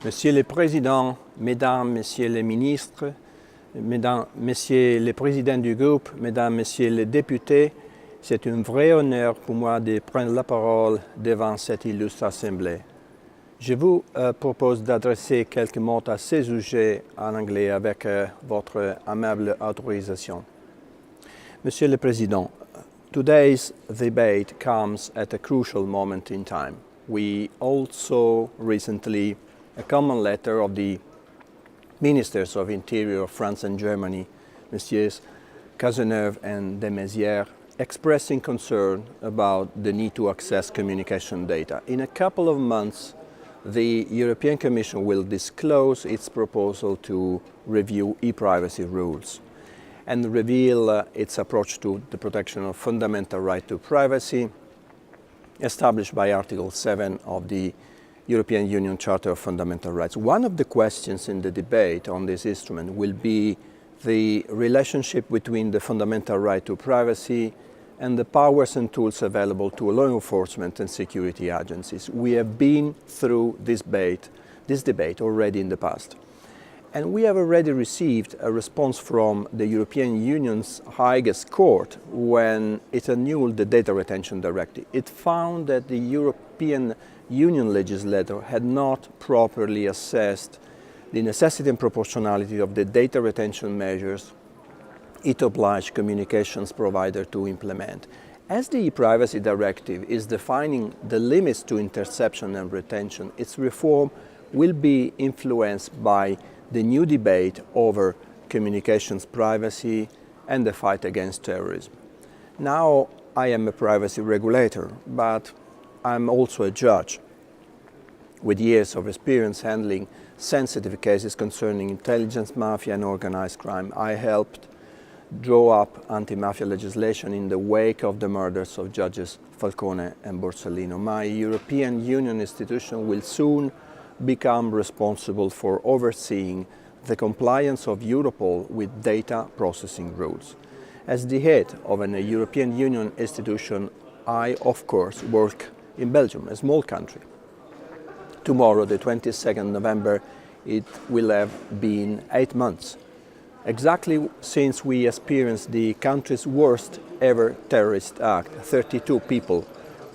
Monsieur le Président, Mesdames, Messieurs les ministres, Mesdames, Messieurs les présidents du groupe, Mesdames, Messieurs les députés, c'est un vrai honneur pour moi de prendre la parole devant cette illustre assemblée. Je vous propose d'adresser quelques mots à ce sujet en anglais avec votre aimable autorisation. Monsieur le Président, today's debate comes at a crucial moment in time. We also recently a common letter of the Ministers of Interior of France and Germany, Messieurs Cazeneuve and de Maizière, expressing concern about the need to access communication data. In a couple of months, the European Commission will disclose its proposal to review e-privacy rules and reveal its approach to the protection of fundamental right to privacy established by Article 7 of the European Union Charter of Fundamental Rights. One of the questions in the debate on this instrument will be the relationship between the fundamental right to privacy and the powers and tools available to law enforcement and security agencies. We have been through this debate already in the past. And we have already received a response from the European Union's highest court when it annulled the Data Retention Directive. It found that the European Union legislator had not properly assessed the necessity and proportionality of the data retention measures it obliged communications provider to implement. As the e-privacy directive is defining the limits to interception and retention, its reform will be influenced by the new debate over communications privacy and the fight against terrorism. Now, I am a privacy regulator, but I'm also a judge with years of experience handling sensitive cases concerning intelligence, mafia and organized crime. I helped draw up anti-mafia legislation in the wake of the murders of judges Falcone and Borsellino. My European Union institution will soon become responsible for overseeing the compliance of Europol with data processing rules. As the head of a European Union institution, I, of course, work in Belgium, a small country. Tomorrow, the 22nd November, it will have been 8 months, exactly since we experienced the country's worst ever terrorist act. 32 people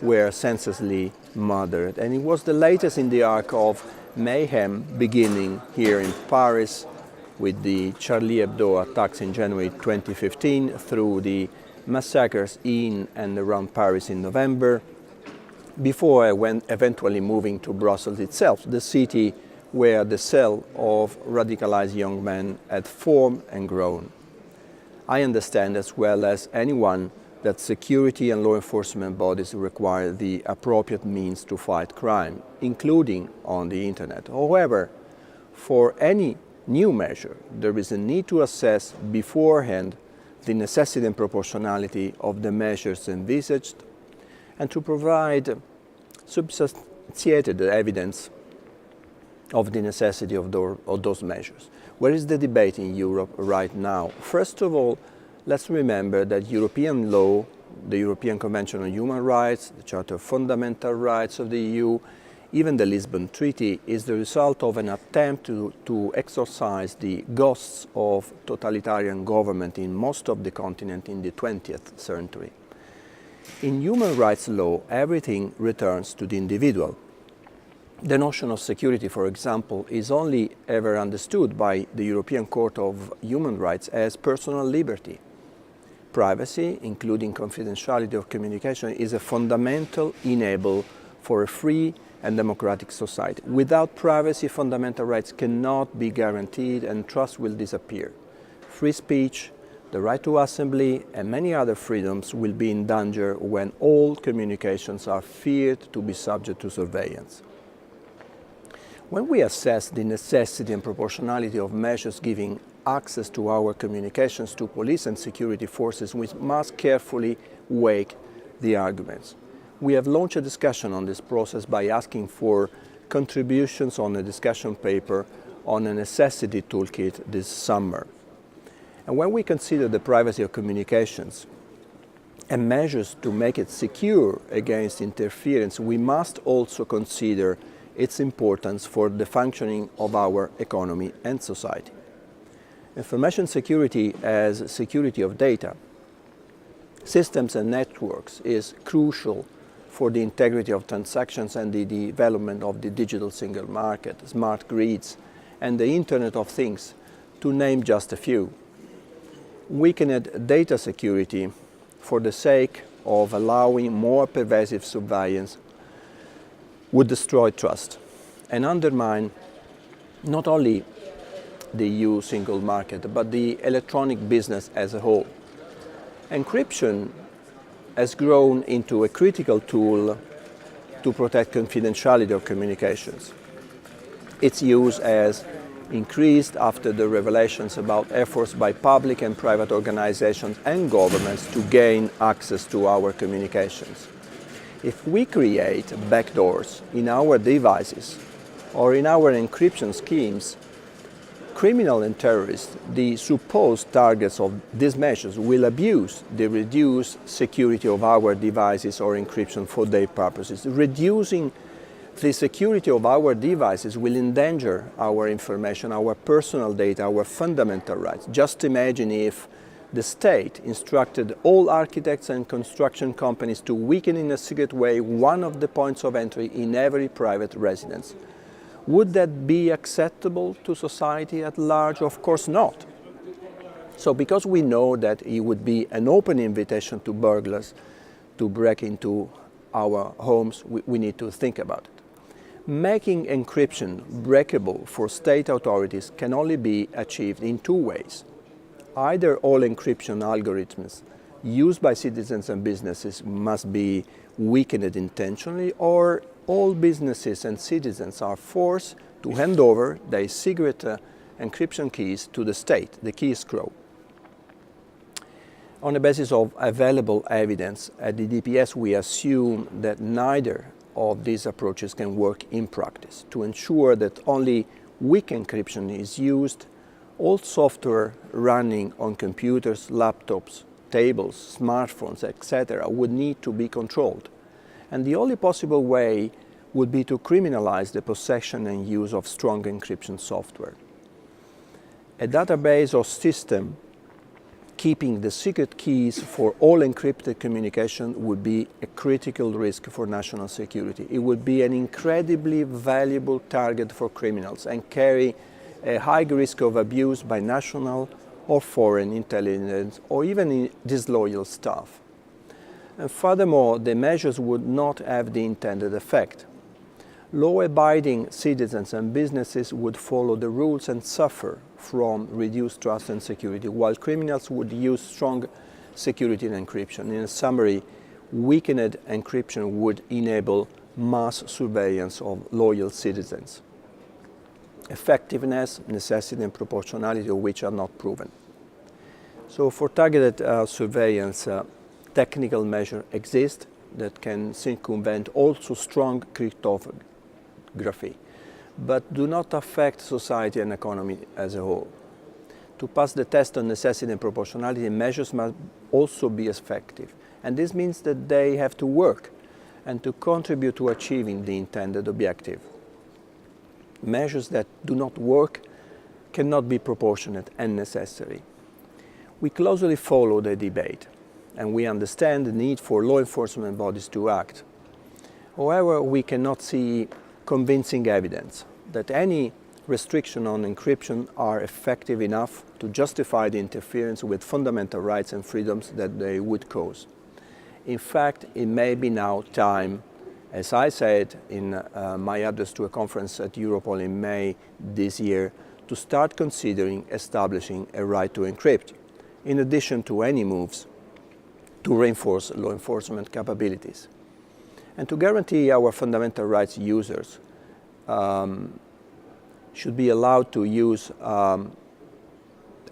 were senselessly murdered, and it was the latest in the arc of mayhem beginning here in Paris with the Charlie Hebdo attacks in January 2015 through the massacres in and around Paris in November, before eventually moving to Brussels itself, the city where the cell of radicalized young men had formed and grown. I understand as well as anyone that security and law enforcement bodies require the appropriate means to fight crime, including on the internet. However, for any new measure, there is a need to assess beforehand the necessity and proportionality of the measures envisaged and to provide substantiated evidence of the necessity of those measures. Where is the debate in Europe right now? First of all, let's remember that European law, the European Convention on Human Rights, the Charter of Fundamental Rights of the EU, even the Lisbon Treaty, is the result of an attempt to exorcise the ghosts of totalitarian government in most of the continent in the 20th century. In human rights law, everything returns to the individual. The notion of security, for example, is only ever understood by the European Court of Human Rights as personal liberty. Privacy, including confidentiality of communication, is a fundamental enabler for a free and democratic society. Without privacy, fundamental rights cannot be guaranteed and trust will disappear. Free speech, the right to assembly and many other freedoms will be in danger when all communications are feared to be subject to surveillance. When we assess the necessity and proportionality of measures giving access to our communications to police and security forces, we must carefully weigh the arguments. We have launched a discussion on this process by asking for contributions on a discussion paper on a necessity toolkit this summer. And when we consider the privacy of communications and measures to make it secure against interference, we must also consider its importance for the functioning of our economy and society. Information security as security of data, systems and networks is crucial for the integrity of transactions and the development of the digital single market, smart grids, and the Internet of Things, to name just a few. Weakened data security for the sake of allowing more pervasive surveillance would destroy trust and undermine not only the EU single market, but the electronic business as a whole. Encryption has grown into a critical tool to protect confidentiality of communications. Its use has increased after the revelations about efforts by public and private organizations and governments to gain access to our communications. If we create backdoors in our devices or in our encryption schemes, criminals and terrorists, the supposed targets of these measures, will abuse the reduced security of our devices or encryption for their purposes. Reducing the security of our devices will endanger our information, our personal data, our fundamental rights. Just imagine if the state instructed all architects and construction companies to weaken in a secret way one of the points of entry in every private residence. Would that be acceptable to society at large? Of course not. So because we know that it would be an open invitation to burglars to break into our homes, we need to think about it. Making encryption breakable for state authorities can only be achieved in two ways. Either all encryption algorithms used by citizens and businesses must be weakened intentionally, or all businesses and citizens are forced to hand over their secret encryption keys to the state, the key escrow. On the basis of available evidence at the DPS, we assume that neither of these approaches can work in practice. To ensure that only weak encryption is used, all software running on computers, laptops, tablets, smartphones, etc. would need to be controlled. And the only possible way would be to criminalize the possession and use of strong encryption software. A database or system keeping the secret keys for all encrypted communication would be a critical risk for national security. It would be an incredibly valuable target for criminals and carry a high risk of abuse by national or foreign intelligence or even disloyal staff. And furthermore, the measures would not have the intended effect. Law-abiding citizens and businesses would follow the rules and suffer from reduced trust and security, while criminals would use strong security and encryption. In a summary, weakened encryption would enable mass surveillance of loyal citizens. Effectiveness, necessity, and proportionality of which are not proven. So for targeted surveillance, technical measures exist that can circumvent also strong cryptography, but do not affect society and economy as a whole. To pass the test on necessity and proportionality, measures must also be effective. And this means that they have to work and to contribute to achieving the intended objective. Measures that do not work cannot be proportionate and necessary. We closely follow the debate, and we understand the need for law enforcement bodies to act. However, we cannot see convincing evidence that any restriction on encryption are effective enough to justify the interference with fundamental rights and freedoms that they would cause. In fact, it may be now time, as I said in my address to a conference at Europol in May this year, to start considering establishing a right to encrypt, in addition to any moves to reinforce law enforcement capabilities. And to guarantee our fundamental rights users should be allowed to use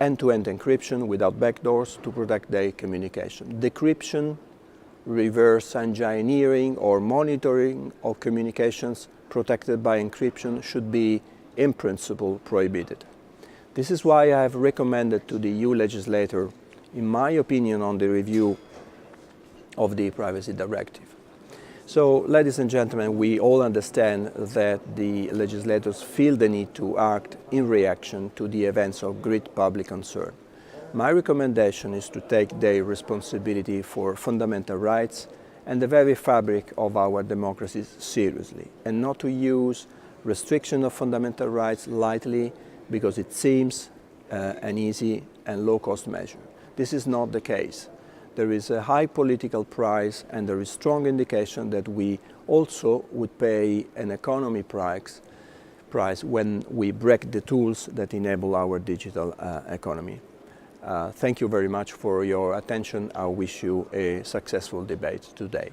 end-to-end encryption without backdoors to protect their communication. Decryption, reverse engineering or monitoring of communications protected by encryption should be, in principle, prohibited. This is why I have recommended to the EU legislator, in my opinion, on the review of the Privacy Directive. So, ladies and gentlemen, we all understand that the legislators feel the need to act in reaction to the events of great public concern. My recommendation is to take their responsibility for fundamental rights and the very fabric of our democracies seriously, and not to use restriction of fundamental rights lightly because it seems an easy and low-cost measure. This is not the case. There is a high political price, and there is strong indication that we also would pay an economy price when we break the tools that enable our digital economy. Thank you very much for your attention. I wish you a successful debate today.